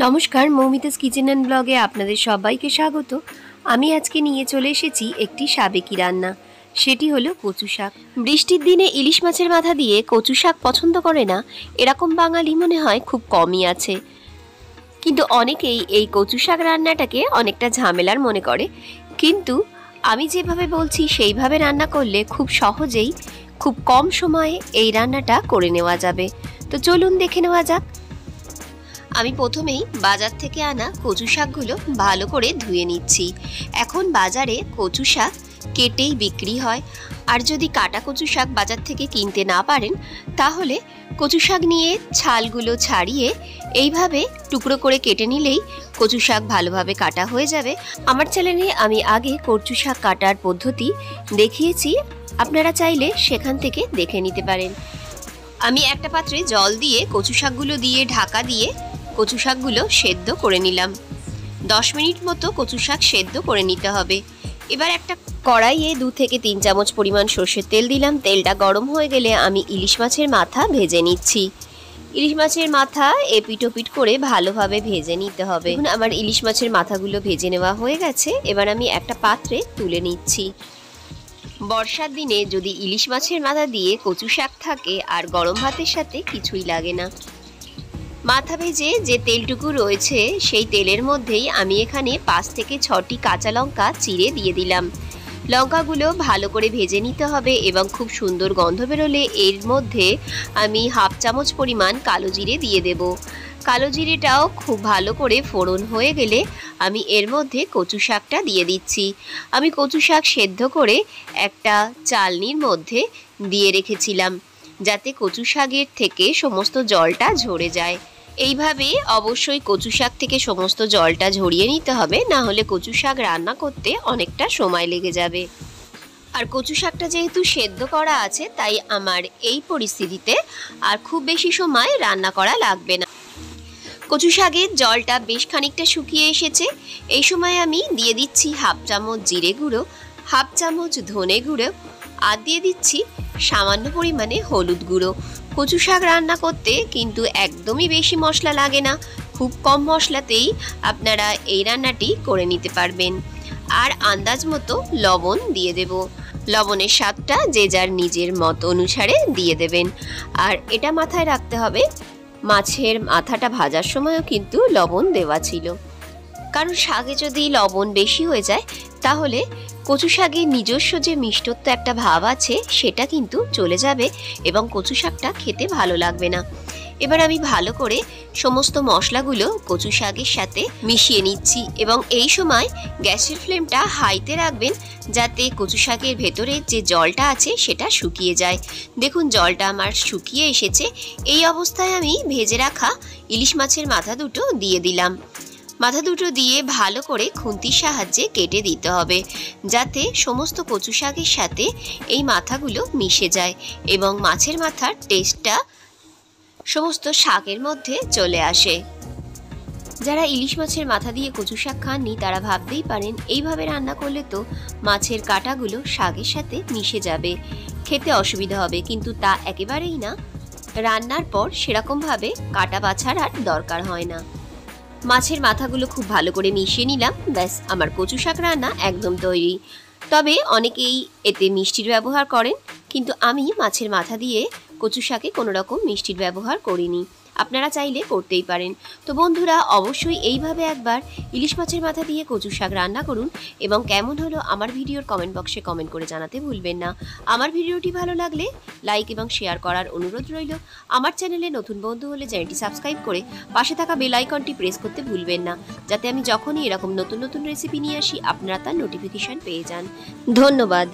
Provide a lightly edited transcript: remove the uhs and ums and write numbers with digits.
নমস্কার, Moumita's kitchen and ব্লগে আপনাদের সবাইকে স্বাগত। আমি আজকে নিয়ে চলে এসেছি একটি সাবেকি রান্না, সেটি হলো কচু শাক। বৃষ্টির দিনে ইলিশ মাছের মাথা দিয়ে কচু শাক পছন্দ করে না এরকম বাঙালি মনে হয় খুব কমই আছে, কিন্তু অনেকেই এই কচু শাক রান্নাটাকে অনেকটা ঝামেলার মনে করে। কিন্তু আমি যেভাবে বলছি সেইভাবে রান্না করলে খুব সহজেই খুব কম সময়ে এই রান্নাটা করে নেওয়া যাবে। তো চলুন দেখে নেওয়া যাক। আমি প্রথমেই বাজার থেকে আনা কচু শাকগুলো ভালো করে ধুয়ে নিচ্ছি। এখন বাজারে কচু শাক কেটেই বিক্রি হয়, আর যদি কাটা কচু শাক বাজার থেকে কিনতে না পারেন তাহলে কচু শাক নিয়ে ছালগুলো ছাড়িয়ে এইভাবে টুকরো করে কেটে নিলেই কচু শাক ভালোভাবে কাটা হয়ে যাবে। আমার চ্যানেলে আমি আগে কচু শাক কাটার পদ্ধতি দেখিয়েছি, আপনারা চাইলে সেখান থেকে দেখে নিতে পারেন। আমি একটা পাত্রে জল দিয়ে কচু শাকগুলো দিয়ে ঢাকা দিয়ে কচু শাকগুলো সেদ্ধ করে নিলাম। 10 মিনিট মতো কচু শাক সেদ্ধ করে নিতে হবে। এবার একটা কড়াইয়ে 2 থেকে 3 চামচ পরিমাণ সর্ষের তেল দিলাম। তেলটা গরম হয়ে গেলে আমি ইলিশ মাছের মাথা ভেজে নিচ্ছি। ইলিশ মাছের মাথা এপিট ওপিট করে ভালোভাবে ভেজে নিতে হবে। আমার ইলিশ মাছের মাথাগুলো ভেজে নেওয়া হয়ে গেছে। এবার আমি একটা পাত্রে তুলে নিচ্ছি। বর্ষার দিনে যদি ইলিশ মাছের মাথা দিয়ে কচু শাক থাকে আর গরম ভাতের সাথে কিছুই লাগে না। মাথা ভেজে যে তেলটুকু রয়েছে সেই তেলের মধ্যেই আমি এখানে 5 থেকে 6টি কাঁচা লঙ্কা চিড়ে দিয়ে দিলাম। লঙ্কাগুলো ভালো করে ভেজে নিতে হবে এবং খুব সুন্দর গন্ধ বেরোলে এর মধ্যে আমি 1/2 চামচ পরিমাণ কালো জিরে দিয়ে দেব। কালো জিরেটাও খুব ভালো করে ফোড়ন হয়ে গেলে আমি এর মধ্যে কচু শাকটা দিয়ে দিচ্ছি। আমি কচু শাক সেদ্ধ করে একটা চালনির মধ্যে দিয়ে রেখেছিলাম যাতে কচু শাকের থেকে সমস্ত জলটা ঝরে যায়। এইভাবে অবশ্যই কচু শাক থেকে সমস্ত জলটা ঝরিয়ে নিতে হবে, না হলে কচু শাক রান্না করতে অনেকটা সময় লেগে যাবে। আর কচু শাকটা যেহেতু সেদ্ধ করা আছে তাই আমার এই পরিস্থিতিতে আর খুব বেশি সময় রান্না করা লাগবে না। কচু শাকের জলটা বেশ খানিকটা শুকিয়ে এসেছে। এই সময় আমি দিয়ে দিচ্ছি 1/2 চামচ জিরে গুঁড়ো, 1/2 চামচ ধনে গুঁড়ো আর দিয়ে দিচ্ছি সামান্য পরিমাণে হলুদ গুঁড়ো। কচু শাক রান্না করতে কিন্তু একদমই বেশি মশলা লাগে না, খুব কম মশলাতেই আপনারা এই রান্নাটি করে নিতে পারবেন। আর আন্দাজ মতো লবণ দিয়ে দেব। লবণের স্বাদটা যে যার নিজের মত অনুসারে দিয়ে দেবেন। আর এটা মাথায় রাখতে হবে, মাছের মাথাটা ভাজার সময়ও কিন্তু লবণ দেওয়া ছিল, কারণ শাকে যদি লবণ বেশি হয়ে যায় তাহলে কচু শাকের নিজস্ব যে মিষ্টত্ব একটা ভাব আছে সেটা কিন্তু চলে যাবে এবং কচু শাকটা খেতে ভালো লাগবে না। এবার আমি ভালো করে সমস্ত মশলাগুলো কচু শাকের সাথে মিশিয়ে নিচ্ছি এবং এই সময় গ্যাসের ফ্লেমটা হাইতে রাখবেন যাতে কচু শাকের ভেতরে যে জলটা আছে সেটা শুকিয়ে যায়। দেখুন জলটা আমার শুকিয়ে এসেছে। এই অবস্থায় আমি ভেজে রাখা ইলিশ মাছের মাথা দুটো দিয়ে দিলাম। মাথা দুটো দিয়ে ভালো করে খুন্তির সাহায্যে কেটে দিতে হবে যাতে সমস্ত কচু শাকের সাথে এই মাথাগুলো মিশে যায় এবং মাছের মাথার টেস্টটা সমস্ত শাকের মধ্যে চলে আসে। যারা ইলিশ মাছের মাথা দিয়ে কচু শাক খাননি তারা ভাবতেই পারেন এইভাবে রান্না করলে তো মাছের কাঁটাগুলো শাকের সাথে মিশে যাবে, খেতে অসুবিধা হবে, কিন্তু তা একেবারেই না। রান্নার পর সেরকমভাবে কাটা বাছার আর দরকার হয় না। মাছের মাথাগুলো খুব ভালো করে মিশিয়ে নিলাম। ব্যাস, আমার কচু শাক রান্না একদম তৈরি। তবে অনেকেই এতে মিষ্টির ব্যবহার করেন, কিন্তু আমি মাছের মাথা দিয়ে কচু শাকে কোনো রকম মিষ্টির ব্যবহার করিনি। আপনারা চাইলে করতেই পারেন। তো বন্ধুরা, অবশ্যই এইভাবে একবার ইলিশ মাছের মাথা দিয়ে কচু শাক রান্না করুন এবং কেমন হলো আমার ভিডিওর কমেন্ট বক্সে কমেন্ট করে জানাতে ভুলবেন না। আমার ভিডিওটি ভালো লাগলে লাইক এবং শেয়ার করার অনুরোধ রইল। আমার চ্যানেলে নতুন বন্ধু হলে চ্যানেলটি সাবস্ক্রাইব করে পাশে থাকা বেল আইকনটি প্রেস করতে ভুলবেন না, যাতে আমি যখনই এরকম নতুন নতুন রেসিপি নিয়ে আসি আপনারা তার নোটিফিকেশন পেয়ে যান। ধন্যবাদ।